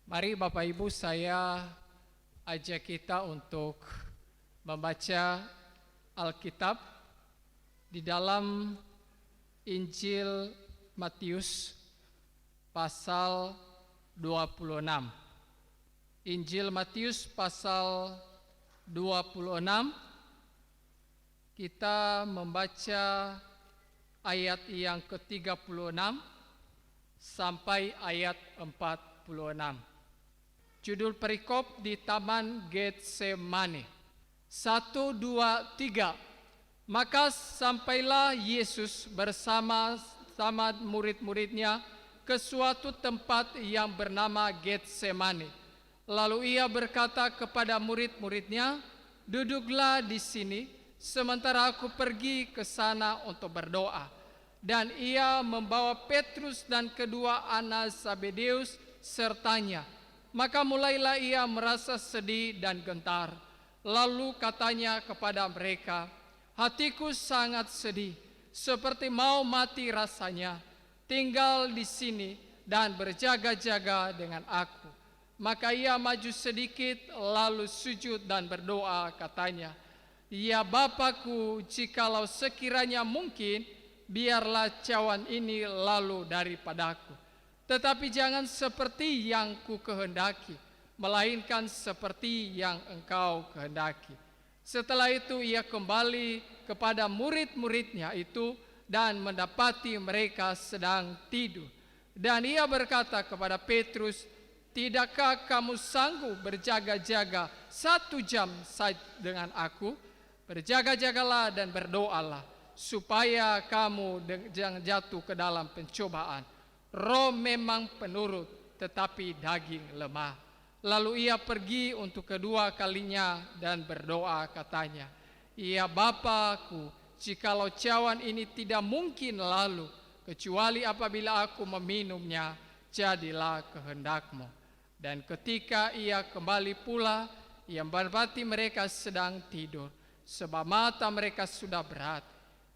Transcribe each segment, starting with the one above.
Mari Bapak Ibu, saya ajak kita untuk membaca Alkitab di dalam Injil Matius pasal 26. Injil Matius pasal 26, kita membaca ayat yang ke-36 sampai ayat 46. Judul perikop di Taman Getsemani. 1, 2, 3. Maka sampailah Yesus bersama murid-muridnya ke suatu tempat yang bernama Getsemani. Lalu ia berkata kepada murid-muridnya, "Duduklah di sini, sementara aku pergi ke sana untuk berdoa." Dan ia membawa Petrus dan kedua anak Zebedeus sertanya. Maka mulailah ia merasa sedih dan gentar. Lalu katanya kepada mereka, "Hatiku sangat sedih, seperti mau mati rasanya. Tinggal di sini dan berjaga-jaga dengan aku." Maka ia maju sedikit, lalu sujud dan berdoa, katanya, "Ya Bapakku, jikalau sekiranya mungkin, biarlah cawan ini lalu daripadaku. Tetapi jangan seperti yang ku kehendaki, melainkan seperti yang Engkau kehendaki." Setelah itu ia kembali kepada murid-muridnya itu dan mendapati mereka sedang tidur. Dan ia berkata kepada Petrus, "Tidakkah kamu sanggup berjaga-jaga 1 jam saja dengan aku? Berjaga-jagalah dan berdoalah, supaya kamu jangan jatuh ke dalam pencobaan. Roh memang penurut, tetapi daging lemah." Lalu ia pergi untuk kedua kalinya dan berdoa, katanya, "Ya Bapakku, jikalau cawan ini tidak mungkin lalu, kecuali apabila aku meminumnya, jadilah kehendak-Mu." Dan ketika ia kembali pula, ia mendapati mereka sedang tidur, sebab mata mereka sudah berat.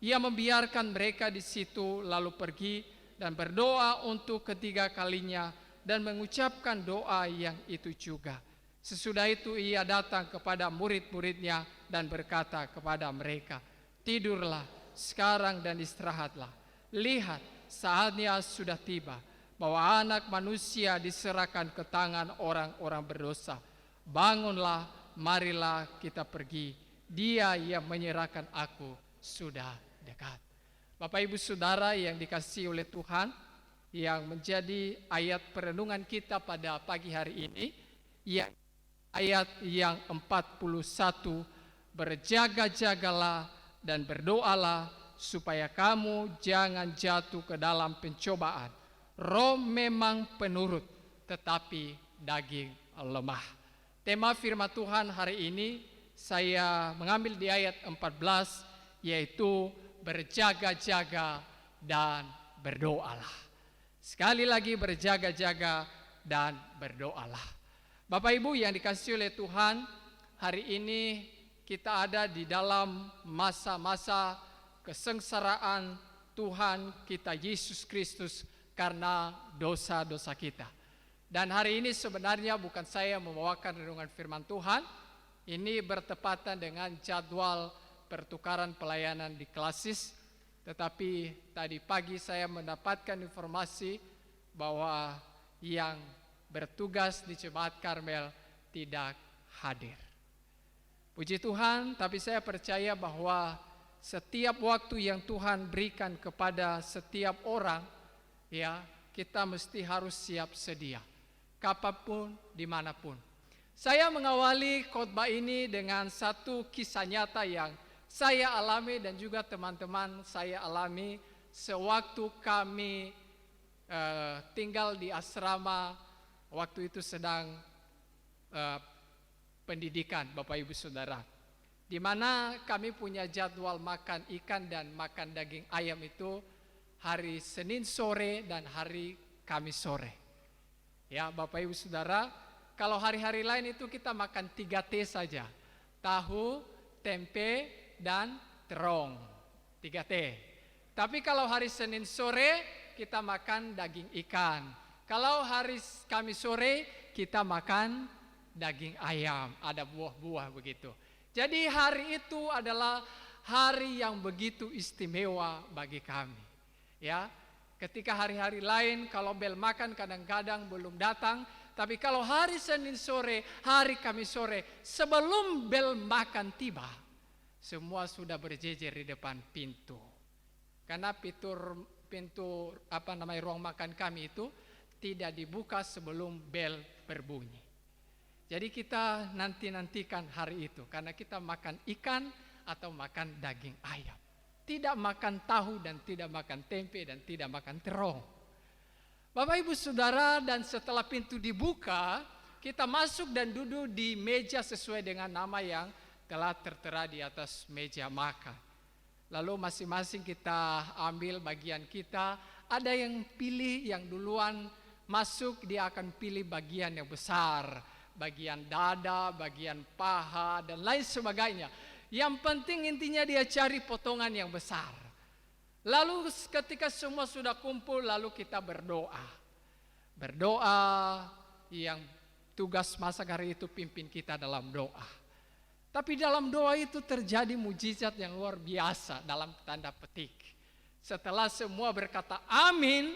Ia membiarkan mereka di situ, lalu pergi dan berdoa untuk ketiga kalinya dan mengucapkan doa yang itu juga. Sesudah itu ia datang kepada murid-muridnya dan berkata kepada mereka, "Tidurlah sekarang dan istirahatlah. Lihat, saatnya sudah tiba bahwa Anak Manusia diserahkan ke tangan orang-orang berdosa. Bangunlah, marilah kita pergi. Dia yang menyerahkan aku sudah dekat." Bapak Ibu Saudara yang dikasihi oleh Tuhan, yang menjadi ayat perenungan kita pada pagi hari ini, yang ayat yang 41, "Berjaga-jagalah dan berdoalah supaya kamu jangan jatuh ke dalam pencobaan. Roh memang penurut, tetapi daging lemah." Tema firman Tuhan hari ini saya mengambil di ayat 14, yaitu berjaga-jaga dan berdoalah. Sekali lagi, berjaga-jaga dan berdoalah. Bapak Ibu yang dikasihi oleh Tuhan, hari ini kita ada di dalam masa-masa kesengsaraan Tuhan kita Yesus Kristus karena dosa-dosa kita. Dan hari ini sebenarnya bukan saya membawakan renungan firman Tuhan. Ini bertepatan dengan jadwal pertukaran pelayanan di Klasis. Tetapi tadi pagi saya mendapatkan informasi bahwa yang bertugas di Jemaat Karmel tidak hadir. Puji Tuhan, tapi saya percaya bahwa setiap waktu yang Tuhan berikan kepada setiap orang, ya, kita mesti harus siap sedia, kapanpun, dimanapun. Saya mengawali khotbah ini dengan satu kisah nyata yang saya alami dan juga teman-teman saya alami sewaktu kami tinggal di asrama. Waktu itu sedang pendidikan, Bapak Ibu Saudara, di mana kami punya jadwal makan ikan dan makan daging ayam itu hari Senin sore dan hari Kamis sore. Ya Bapak Ibu Saudara, kalau hari-hari lain itu kita makan 3T saja, tahu, tempe, dan terong, 3T. Tapi kalau hari Senin sore kita makan daging ikan. Kalau hari Kamis sore kita makan daging ayam, ada buah-buah begitu. Jadi hari itu adalah hari yang begitu istimewa bagi kami. Ya, ketika hari-hari lain kalau bel makan kadang-kadang belum datang, tapi kalau hari Senin sore, hari Kamis sore, sebelum bel makan tiba, semua sudah berjejer di depan pintu. Karena pintu ruang makan kami itu tidak dibuka sebelum bel berbunyi. Jadi kita nantikan hari itu karena kita makan ikan atau makan daging ayam. Tidak makan tahu dan tidak makan tempe dan tidak makan terong. Bapak Ibu Saudara, dan setelah pintu dibuka, kita masuk dan duduk di meja sesuai dengan nama yang telah tertera di atas meja makan. Lalu masing-masing kita ambil bagian kita. Ada yang pilih yang duluan masuk, dia akan pilih bagian yang besar, bagian dada, bagian paha, dan lain sebagainya. Yang penting intinya dia cari potongan yang besar. Lalu ketika semua sudah kumpul, lalu kita berdoa. Berdoa, yang tugas masak hari itu pimpin kita dalam doa. Tapi dalam doa itu terjadi mujizat yang luar biasa dalam tanda petik. Setelah semua berkata amin,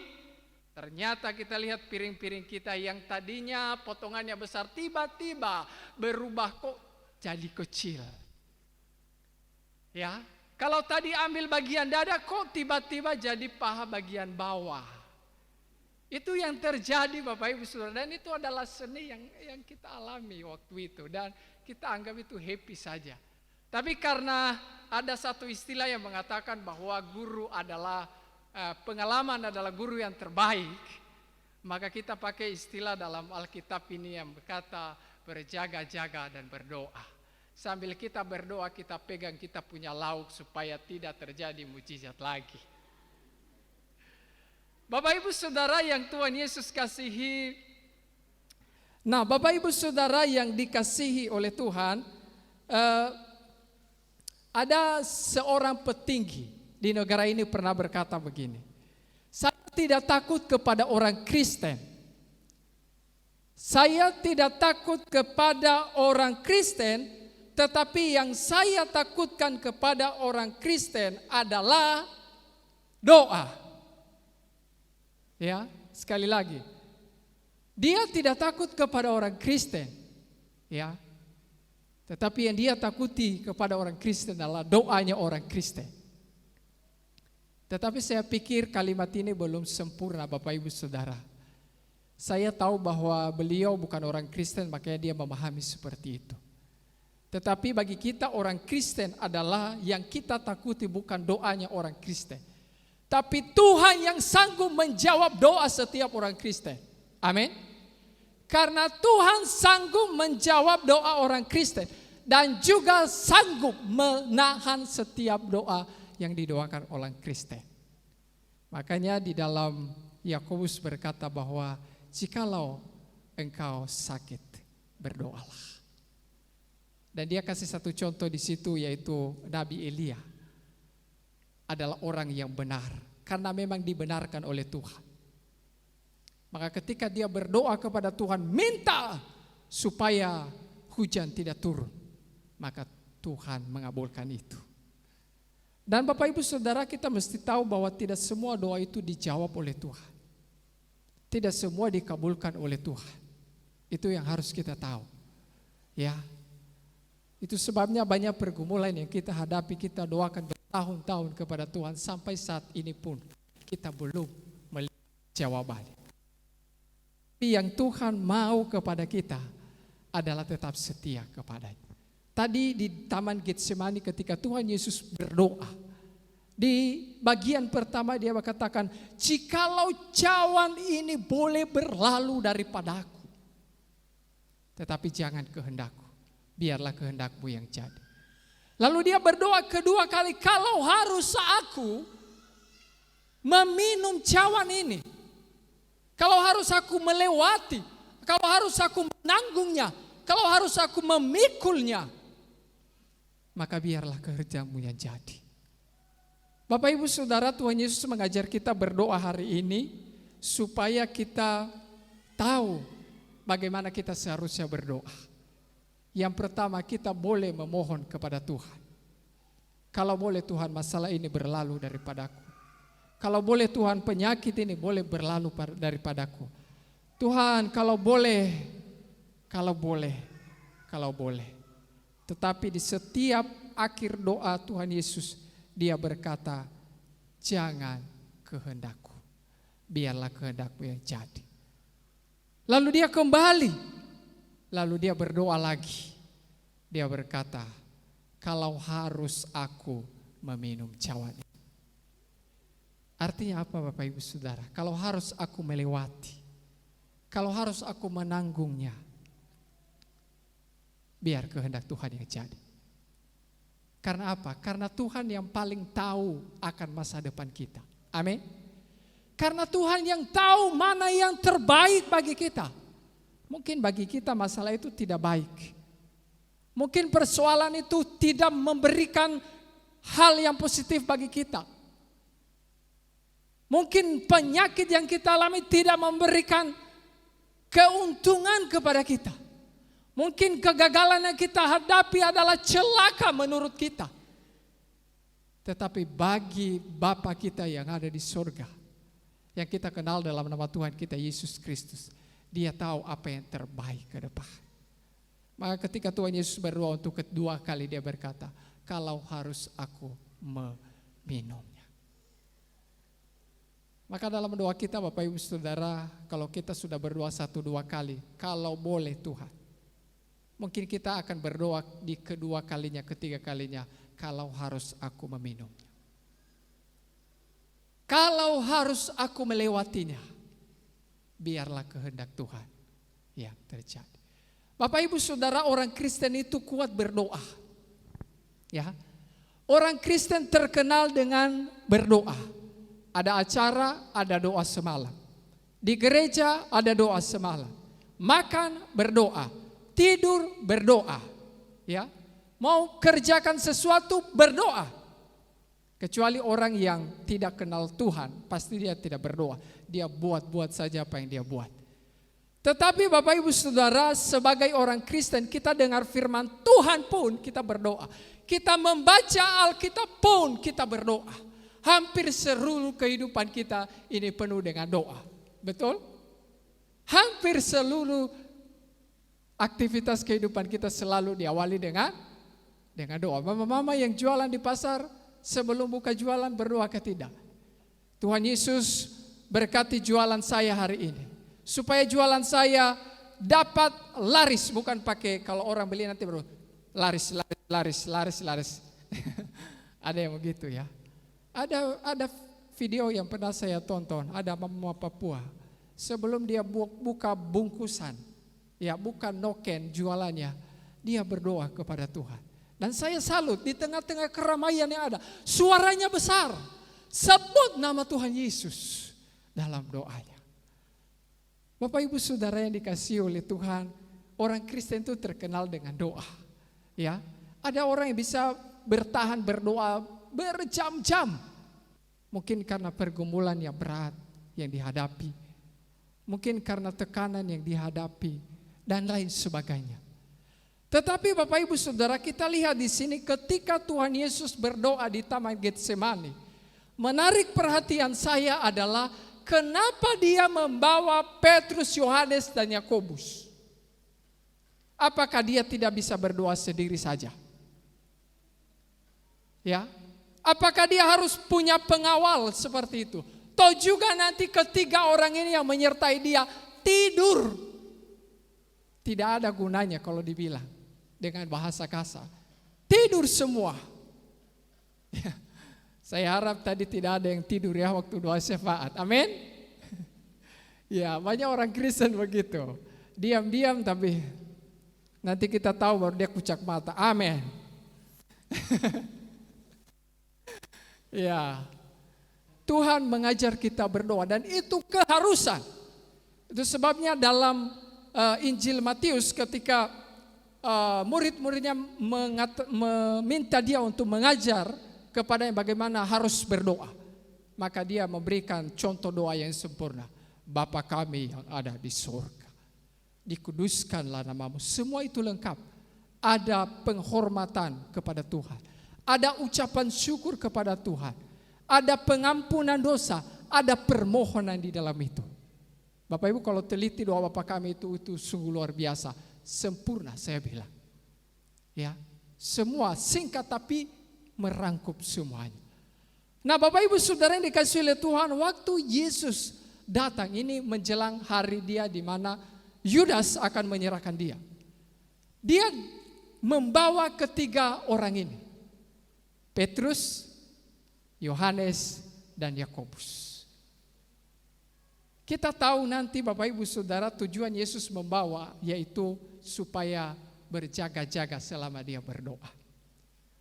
ternyata kita lihat piring-piring kita yang tadinya potongannya besar tiba-tiba berubah kok jadi kecil. Ya, kalau tadi ambil bagian dada kok tiba-tiba jadi paha bagian bawah. Itu yang terjadi Bapak Ibu Saudara, dan itu adalah seni yang kita alami waktu itu dan kita anggap itu happy saja. Tapi karena ada satu istilah yang mengatakan bahwa guru adalah pengalaman adalah guru yang terbaik, maka kita pakai istilah dalam Alkitab ini yang berkata berjaga-jaga dan berdoa. Sambil kita berdoa, kita pegang kita punya lauk supaya tidak terjadi mujizat lagi. Bapak Ibu Saudara yang Tuhan Yesus kasihi. Nah, Bapak Ibu Saudara yang dikasihi oleh Tuhan, ada seorang petinggi di negara ini pernah berkata begini, saya tidak takut kepada orang Kristen. Saya tidak takut kepada orang Kristen, tetapi yang saya takutkan kepada orang Kristen adalah doa. Ya, sekali lagi. Dia tidak takut kepada orang Kristen. Ya. Tetapi yang dia takuti kepada orang Kristen adalah doanya orang Kristen. Tetapi saya pikir kalimat ini belum sempurna Bapak Ibu Saudara. Saya tahu bahwa beliau bukan orang Kristen, makanya dia memahami seperti itu. Tetapi bagi kita orang Kristen adalah yang kita takuti bukan doanya orang Kristen, tapi Tuhan yang sanggup menjawab doa setiap orang Kristen. Amin. Karena Tuhan sanggup menjawab doa orang Kristen dan juga sanggup menahan setiap doa yang didoakan orang Kristen. Makanya di dalam Yakobus berkata bahwa jikalau engkau sakit, berdoalah. Dan dia kasih satu contoh di situ, yaitu Nabi Elia adalah orang yang benar karena memang dibenarkan oleh Tuhan. Maka ketika dia berdoa kepada Tuhan, minta supaya hujan tidak turun, maka Tuhan mengabulkan itu. Dan Bapak Ibu Saudara, kita mesti tahu bahwa tidak semua doa itu dijawab oleh Tuhan. Tidak semua dikabulkan oleh Tuhan. Itu yang harus kita tahu. Ya. Itu sebabnya banyak pergumulan yang kita hadapi, kita doakan bertahun-tahun kepada Tuhan, sampai saat ini pun kita belum melihat jawabannya. Tapi yang Tuhan mau kepada kita adalah tetap setia kepadanya. Tadi di Taman Getsemani ketika Tuhan Yesus berdoa, di bagian pertama dia berkatakan, jikalau cawan ini boleh berlalu daripadaku, tetapi jangan kehendakku, biarlah kehendakmu yang jadi. Lalu dia berdoa kedua kali, kalau harus aku meminum cawan ini, kalau harus aku melewati, kalau harus aku menanggungnya, kalau harus aku memikulnya, maka biarlah kehendakmu yang jadi. Bapak Ibu Saudara, Tuhan Yesus mengajar kita berdoa hari ini supaya kita tahu bagaimana kita seharusnya berdoa. Yang pertama, kita boleh memohon kepada Tuhan. Kalau boleh Tuhan, masalah ini berlalu daripadaku. Kalau boleh Tuhan, penyakit ini boleh berlalu daripadaku. Tuhan, kalau boleh. Tetapi di setiap akhir doa Tuhan Yesus, dia berkata, jangan kehendakku, biarlah kehendakmu yang jadi. Lalu dia kembali, lalu dia berdoa lagi. Dia berkata, kalau harus aku meminum cawan ini. Artinya apa Bapak Ibu Saudara? Kalau harus aku melewati, kalau harus aku menanggungnya, biar kehendak Tuhan yang jadi. Karena apa? Karena Tuhan yang paling tahu akan masa depan kita. Amin. Karena Tuhan yang tahu mana yang terbaik bagi kita. Mungkin bagi kita masalah itu tidak baik. Mungkin persoalan itu tidak memberikan hal yang positif bagi kita. Mungkin penyakit yang kita alami tidak memberikan keuntungan kepada kita. Mungkin kegagalan yang kita hadapi adalah celaka menurut kita. Tetapi bagi Bapa kita yang ada di surga, yang kita kenal dalam nama Tuhan kita Yesus Kristus, dia tahu apa yang terbaik ke depan. Maka ketika Tuhan Yesus berdoa untuk kedua kali, dia berkata, kalau harus aku meminumnya. Maka dalam doa kita Bapak Ibu Saudara, kalau kita sudah berdoa 1-2 kali, kalau boleh Tuhan, mungkin kita akan berdoa di kedua kalinya, ketiga kalinya, kalau harus aku meminumnya. Kalau harus aku melewatinya, biarlah kehendak Tuhan yang terjadi. Bapak Ibu Saudara, orang Kristen itu kuat berdoa. Ya. Orang Kristen terkenal dengan berdoa. Ada acara, ada doa semalam. Di gereja ada doa semalam. Makan, berdoa. Tidur, berdoa. Ya. Mau kerjakan sesuatu, berdoa. Kecuali orang yang tidak kenal Tuhan, pasti dia tidak berdoa. Dia buat-buat saja apa yang dia buat. Tetapi Bapak Ibu Saudara, sebagai orang Kristen, kita dengar firman Tuhan pun kita berdoa. Kita membaca Alkitab pun kita berdoa. Hampir seluruh kehidupan kita ini penuh dengan doa. Betul? Hampir seluruh aktivitas kehidupan kita selalu diawali dengan doa. Mama-mama yang jualan di pasar, sebelum buka jualan berdoa ke tidak? Tuhan Yesus berkati jualan saya hari ini, supaya jualan saya dapat laris. Bukan pakai kalau orang beli nanti baru laris. Ada yang begitu ya. Ada video yang pernah saya tonton, ada mama Papua. Sebelum dia buka bungkusan, ya bukan noken jualannya, dia berdoa kepada Tuhan. Dan saya salut, di tengah-tengah keramaian yang ada, suaranya besar, sebut nama Tuhan Yesus dalam doanya. Bapak Ibu Saudara yang dikasihi oleh Tuhan, orang Kristen itu terkenal dengan doa. Ya, ada orang yang bisa bertahan berdoa berjam-jam. Mungkin karena pergumulan yang berat yang dihadapi, mungkin karena tekanan yang dihadapi, dan lain sebagainya. Tetapi Bapak Ibu Saudara, kita lihat di sini ketika Tuhan Yesus berdoa di Taman Getsemani, menarik perhatian saya adalah kenapa dia membawa Petrus, Yohanes, dan Yakobus. Apakah dia tidak bisa berdoa sendiri saja? Ya, apakah dia harus punya pengawal seperti itu? Toh juga nanti ketiga orang ini yang menyertai dia tidur. Tidak ada gunanya kalau dibilang dengan bahasa kasar. Tidur semua. Ya, saya harap tadi tidak ada yang tidur ya waktu doa syafaat. Amin. Ya, banyak orang Kristen begitu. Diam-diam tapi nanti kita tahu baru dia kucak mata. Amin. Ya, Tuhan mengajar kita berdoa dan itu keharusan. Itu sebabnya dalam Injil Matius ketika murid-muridnya meminta dia untuk mengajar kepadanya bagaimana harus berdoa, maka dia memberikan contoh doa yang sempurna. Bapa kami yang ada di surga, dikuduskanlah namamu. Semua itu lengkap. Ada penghormatan kepada Tuhan. Ada ucapan syukur kepada Tuhan. Ada pengampunan dosa. Ada permohonan di dalam itu. Bapak Ibu kalau teliti doa Bapa kami itu sungguh luar biasa. Sempurna saya bilang. Ya, semua singkat tapi merangkup semuanya. Nah Bapak Ibu Saudara yang dikasihi oleh Tuhan, waktu Yesus datang ini menjelang hari dia di mana Yudas akan menyerahkan dia. Dia membawa ketiga orang ini. Petrus, Yohanes, dan Yakobus. Kita tahu nanti Bapak Ibu Saudara tujuan Yesus membawa yaitu supaya berjaga-jaga selama dia berdoa.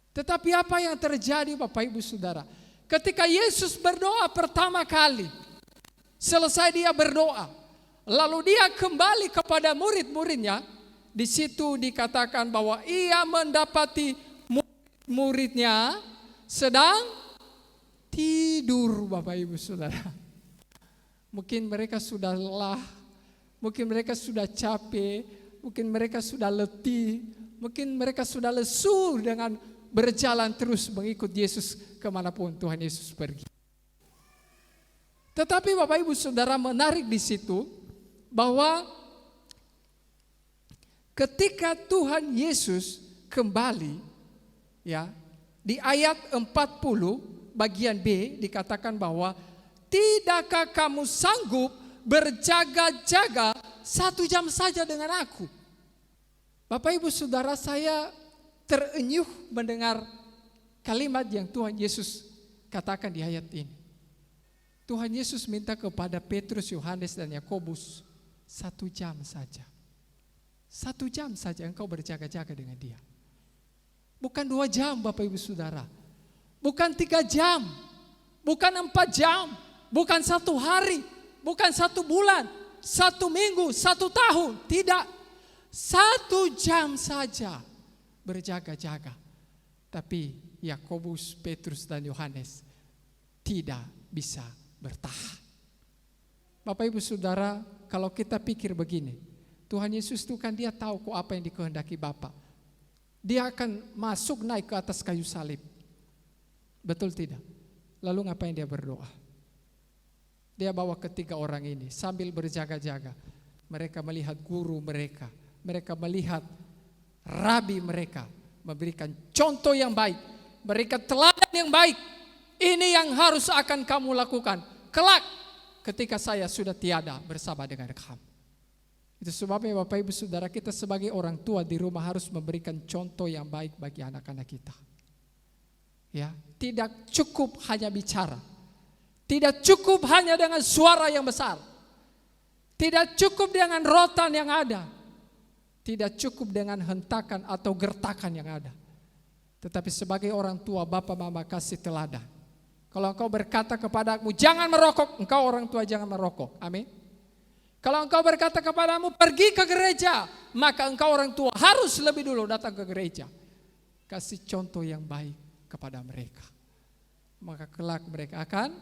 Tetapi apa yang terjadi Bapak Ibu Saudara? Ketika Yesus berdoa pertama kali, selesai dia berdoa, lalu dia kembali kepada murid-muridnya, di situ dikatakan bahwa ia mendapati murid-muridnya sedang tidur Bapak Ibu Saudara. Mungkin mereka sudah lelah, mungkin mereka sudah capek, mungkin mereka sudah letih, mungkin mereka sudah lesu dengan berjalan terus mengikut Yesus kemanapun Tuhan Yesus pergi. Tetapi Bapak Ibu Saudara menarik di situ bahwa ketika Tuhan Yesus kembali, ya, di ayat 40 bagian B dikatakan bahwa tidakkah kamu sanggup berjaga-jaga 1 jam saja dengan aku? Bapak Ibu Saudara, saya terenyuh mendengar kalimat yang Tuhan Yesus katakan di ayat ini. Tuhan Yesus minta kepada Petrus, Yohanes, dan Yakobus 1 jam saja. 1 jam saja engkau berjaga-jaga dengan dia. Bukan 2 jam Bapak Ibu Saudara. Bukan 3 jam. Bukan 4 jam. Bukan 1 hari. Bukan 1 bulan. 1 minggu, 1 tahun. Tidak. 1 jam saja berjaga-jaga. Tapi Yakobus, Petrus, dan Yohanes tidak bisa bertahan. Bapak Ibu Saudara, kalau kita pikir begini, Tuhan Yesus itu kan dia tahu kok apa yang dikehendaki Bapa. Dia akan masuk naik ke atas kayu salib. Betul tidak? Lalu ngapain dia berdoa? Dia bawa ketiga orang ini sambil berjaga-jaga. Mereka melihat guru mereka. Mereka melihat rabi mereka. Memberikan contoh yang baik. Memberikan teladan yang baik. Ini yang harus akan kamu lakukan. Kelak ketika saya sudah tiada bersama dengan kamu. Itu sebabnya Bapak Ibu Saudara, kita sebagai orang tua di rumah harus memberikan contoh yang baik bagi anak-anak kita. Ya, tidak cukup hanya bicara. Tidak cukup hanya dengan suara yang besar. Tidak cukup dengan rotan yang ada. Tidak cukup dengan hentakan atau gertakan yang ada. Tetapi sebagai orang tua, Bapak Mama kasih teladan. Kalau engkau berkata kepadamu jangan merokok, engkau orang tua jangan merokok. Amin. Kalau engkau berkata kepadamu pergi ke gereja, maka engkau orang tua harus lebih dulu datang ke gereja. Kasih contoh yang baik kepada mereka. Maka kelak mereka akan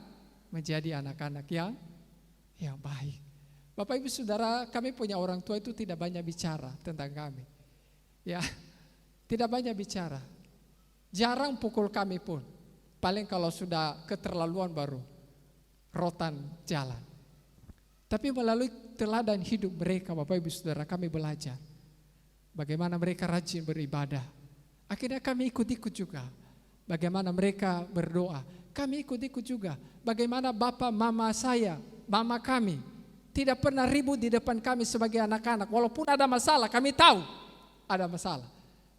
menjadi anak-anak yang baik. Bapak Ibu Saudara, kami punya orang tua itu tidak banyak bicara tentang kami. Ya, tidak banyak bicara. Jarang pukul kami pun. Paling kalau sudah keterlaluan baru rotan jalan. Tapi melalui teladan hidup mereka, Bapak Ibu Saudara, kami belajar bagaimana mereka rajin beribadah. Akhirnya kami ikut-ikut juga. Bagaimana mereka berdoa, kami ikut-ikut juga. Bagaimana Bapak Mama saya, Mama kami tidak pernah ribut di depan kami sebagai anak-anak. Walaupun ada masalah, kami tahu ada masalah.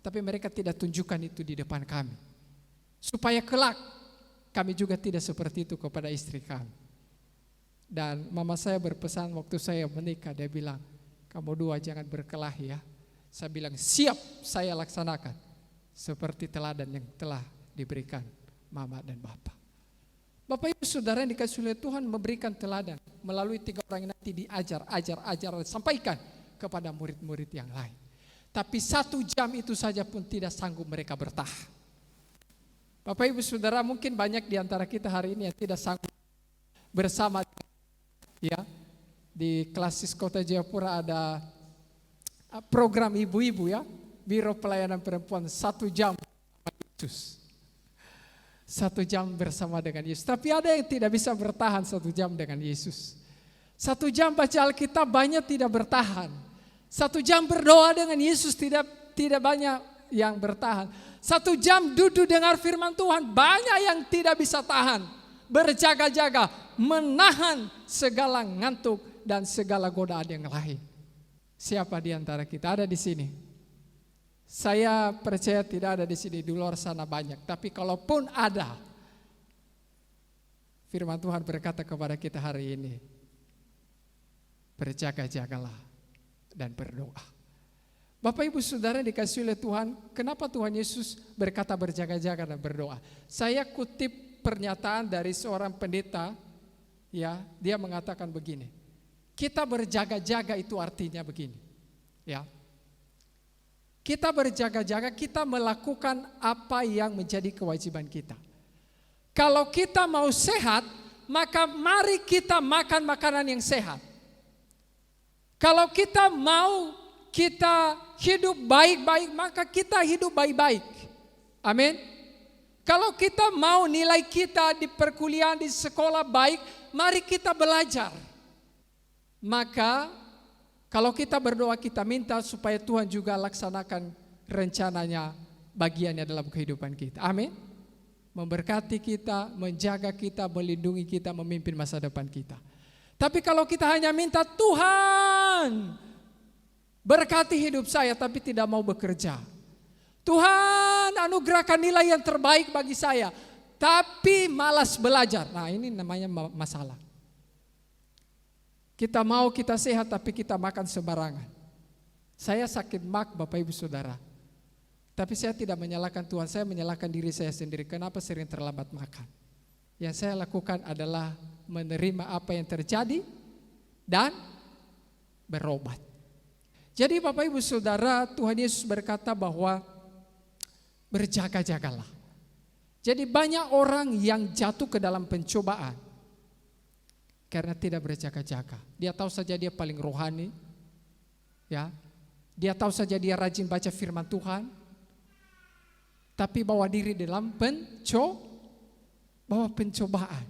Tapi mereka tidak tunjukkan itu di depan kami. Supaya kelak kami juga tidak seperti itu kepada istri kami. Dan mama saya berpesan waktu saya menikah, dia bilang, kamu dua jangan berkelahi ya. Saya bilang, siap saya laksanakan. Seperti teladan yang telah diberikan mama dan bapak. Bapak Ibu Saudara yang dikasihi oleh Tuhan memberikan teladan. Melalui 3 orang yang nanti ajar, sampaikan kepada murid-murid yang lain. Tapi 1 jam itu saja pun tidak sanggup mereka bertahan. Bapak Ibu Saudara, mungkin banyak di antara kita hari ini yang tidak sanggup bersama. Ya, di Klasis Kota Jayapura ada program ibu-ibu ya, Biro Pelayanan Perempuan 1 jam sama Yesus. 1 jam bersama dengan Yesus. Tapi ada yang tidak bisa bertahan 1 jam dengan Yesus. 1 jam baca Alkitab banyak tidak bertahan. 1 jam berdoa dengan Yesus tidak banyak yang bertahan. 1 jam duduk dengar firman Tuhan banyak yang tidak bisa tahan. Berjaga-jaga, menahan segala ngantuk dan segala godaan yang lain. Siapa di antara kita ada di sini? Saya percaya tidak ada di sini, di luar sana banyak. Tapi kalaupun ada, firman Tuhan berkata kepada kita hari ini, berjaga-jagalah dan berdoa. Bapak Ibu Saudara dikasih oleh Tuhan, kenapa Tuhan Yesus berkata berjaga-jaga dan berdoa? Saya kutip pernyataan dari seorang pendeta, ya, dia mengatakan begini. Kita berjaga-jaga itu artinya begini, ya. Kita berjaga-jaga, kita melakukan apa yang menjadi kewajiban kita. Kalau kita mau sehat, maka mari kita makan makanan yang sehat. Kalau kita mau kita hidup baik-baik, maka kita hidup baik-baik. Amin. Kalau kita mau nilai kita di perkuliahan, di sekolah baik, mari kita belajar. Maka kalau kita berdoa, kita minta supaya Tuhan juga laksanakan rencananya, bagiannya dalam kehidupan kita. Amin. Memberkati kita, menjaga kita, melindungi kita, memimpin masa depan kita. Tapi kalau kita hanya minta Tuhan berkati hidup saya tapi tidak mau bekerja. Tuhan anugerahkan nilai yang terbaik bagi saya tapi malas belajar. Nah, ini namanya masalah. Kita mau kita sehat tapi kita makan sembarangan. Saya sakit mak Bapak Ibu Saudara. Tapi saya tidak menyalahkan Tuhan, saya menyalahkan diri saya sendiri. Kenapa sering terlambat makan? Yang saya lakukan adalah menerima apa yang terjadi dan berobat. Jadi Bapak Ibu Saudara, Tuhan Yesus berkata bahwa berjaga-jagalah. Jadi banyak orang yang jatuh ke dalam pencobaan karena tidak berjaga-jaga. Dia tahu saja dia paling rohani, ya. Dia tahu saja dia rajin baca firman Tuhan, tapi bawa diri dalam pencobaan.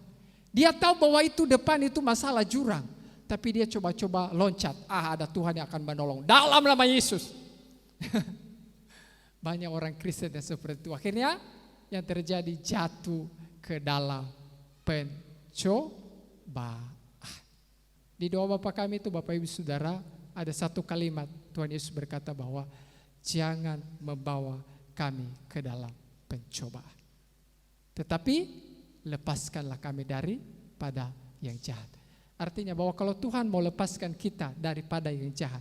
Dia tahu bahwa itu depan itu masalah jurang, tapi dia coba-coba loncat. Ada Tuhan yang akan menolong dalam nama Yesus. Banyak orang Kristen yang seperti itu. Akhirnya yang terjadi jatuh ke dalam pencobaan. Di doa Bapa kami itu Bapak Ibu Saudara ada satu kalimat Tuhan Yesus berkata bahwa jangan membawa kami ke dalam pencobaan. Tetapi lepaskanlah kami daripada yang jahat. Artinya bahwa kalau Tuhan mau lepaskan kita daripada yang jahat,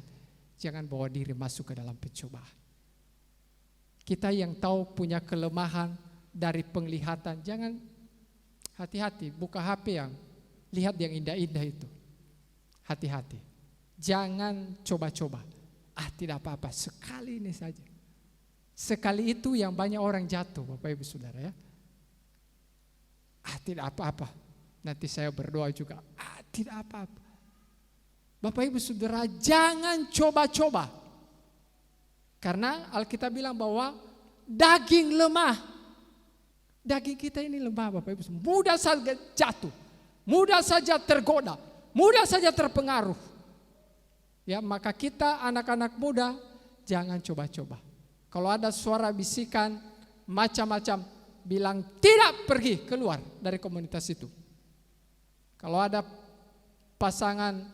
jangan bawa diri masuk ke dalam pencobaan. Kita yang tahu punya kelemahan dari penglihatan, jangan hati-hati buka HP yang lihat yang indah-indah itu. Hati-hati, jangan coba-coba. Tidak apa-apa, sekali ini saja. Sekali itu yang banyak orang jatuh Bapak Ibu Saudara ya. Tidak apa-apa, nanti saya berdoa juga. Tidak apa-apa. Bapak Ibu Saudara jangan coba-coba. Karena Alkitab bilang bahwa daging lemah. Daging kita ini lemah Bapak Ibu Saudara. Mudah saja jatuh, mudah saja tergoda, mudah saja terpengaruh. Ya, maka kita anak-anak muda jangan coba-coba. Kalau ada suara bisikan macam-macam, bilang tidak, pergi keluar dari komunitas itu. Kalau ada pasangan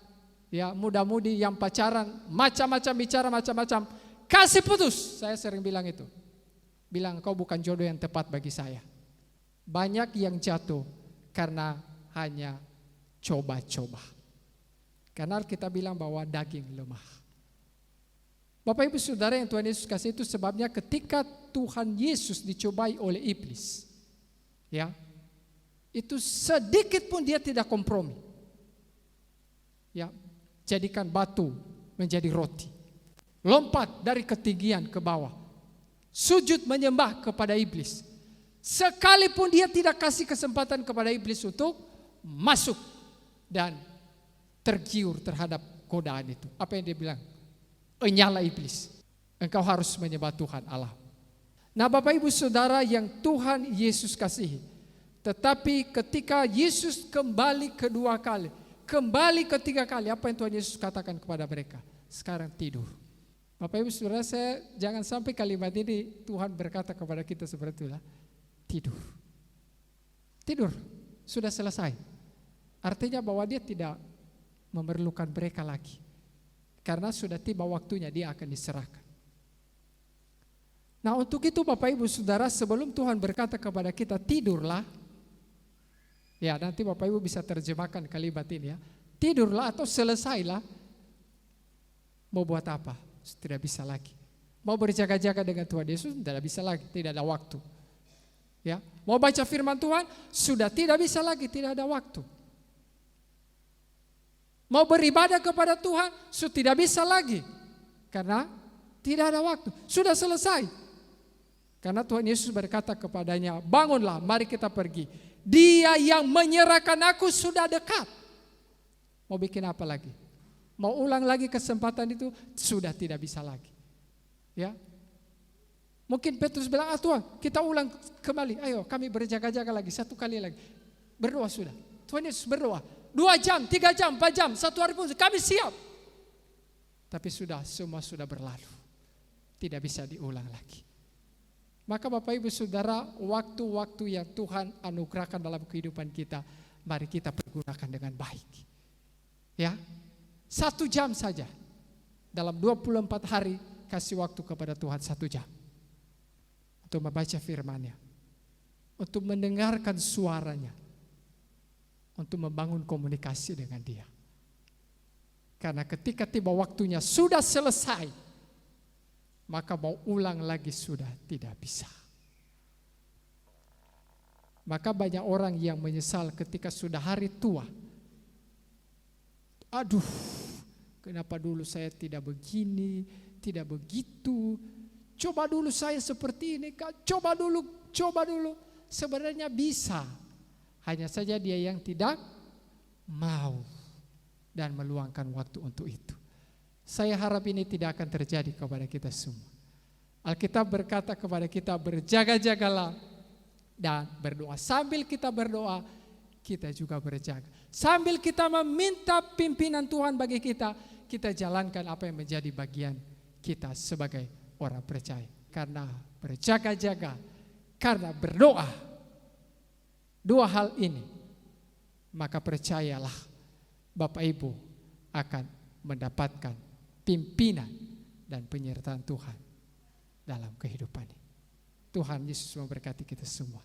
ya muda-mudi yang pacaran macam-macam bicara macam-macam, kasih putus. Saya sering bilang itu. Bilang kau bukan jodoh yang tepat bagi saya. Banyak yang jatuh karena hanya coba-coba. Karena kita bilang bahwa daging lemah. Bapak Ibu Saudara yang Tuhan Yesus kasih itu sebabnya ketika Tuhan Yesus dicobai oleh iblis, ya, itu sedikit pun dia tidak kompromi. Ya, jadikan batu menjadi roti. Lompat dari ketinggian ke bawah. Sujud menyembah kepada iblis. Sekalipun dia tidak kasih kesempatan kepada iblis untuk masuk dan tergiur terhadap godaan itu. Apa yang dia bilang? Enyala iblis, engkau harus menyembah Tuhan Allah. Nah Bapak Ibu Saudara yang Tuhan Yesus kasihi, tetapi ketika Yesus kembali kedua kali, kembali ketiga kali, apa yang Tuhan Yesus katakan kepada mereka? Sekarang tidur. Bapak Ibu Saudara, saya jangan sampai kalimat ini Tuhan berkata kepada kita seperti itulah. Tidur. Tidur, sudah selesai. Artinya bahwa dia tidak memerlukan mereka lagi. Karena sudah tiba waktunya dia akan diserahkan. Nah untuk itu Bapak Ibu Saudara, sebelum Tuhan berkata kepada kita tidurlah, ya nanti Bapak Ibu bisa terjemahkan kalimat ini ya, tidurlah atau selesailah, mau buat apa? Tidak bisa lagi. Mau berjaga-jaga dengan Tuhan Yesus, tidak bisa lagi, tidak ada waktu. Ya, mau baca firman Tuhan, sudah tidak bisa lagi, tidak ada waktu. Mau beribadah kepada Tuhan, sudah tidak bisa lagi, karena tidak ada waktu, sudah selesai. Karena Tuhan Yesus berkata kepadanya, bangunlah, mari kita pergi. Dia yang menyerahkan aku sudah dekat. Mau bikin apa lagi? Mau ulang lagi kesempatan itu? Sudah tidak bisa lagi. Ya, mungkin Petrus bilang, Tuhan kita ulang kembali. Ayo kami berjaga-jaga lagi, satu kali lagi. Berdoa sudah. Tuhan Yesus berdoa. 2 jam, 3 jam, 4 jam, 1 hari pun kami siap. Tapi sudah, semua sudah berlalu. Tidak bisa diulang lagi. Maka Bapak Ibu Saudara, waktu-waktu yang Tuhan anugerahkan dalam kehidupan kita, mari kita pergunakan dengan baik. Ya, 1 jam saja. Dalam 24 hari, kasih waktu kepada Tuhan 1 jam. Untuk membaca firman-Nya. Untuk mendengarkan suaranya. Untuk membangun komunikasi dengan Dia. Karena ketika tiba waktunya sudah selesai, maka mau ulang lagi sudah tidak bisa. Maka banyak orang yang menyesal ketika sudah hari tua. Aduh, kenapa dulu saya tidak begini, tidak begitu. Coba dulu saya seperti ini, coba dulu. Sebenarnya bisa. Hanya saja dia yang tidak mau dan meluangkan waktu untuk itu. Saya harap ini tidak akan terjadi kepada kita semua. Alkitab berkata kepada kita, berjaga-jagalah dan berdoa. Sambil kita berdoa, kita juga berjaga. Sambil kita meminta pimpinan Tuhan bagi kita, kita jalankan apa yang menjadi bagian kita sebagai orang percaya. Karena berjaga-jaga, karena berdoa, 2 hal ini, maka percayalah Bapak Ibu akan mendapatkan pimpinan dan penyertaan Tuhan dalam kehidupan ini. Tuhan Yesus memberkati kita semua.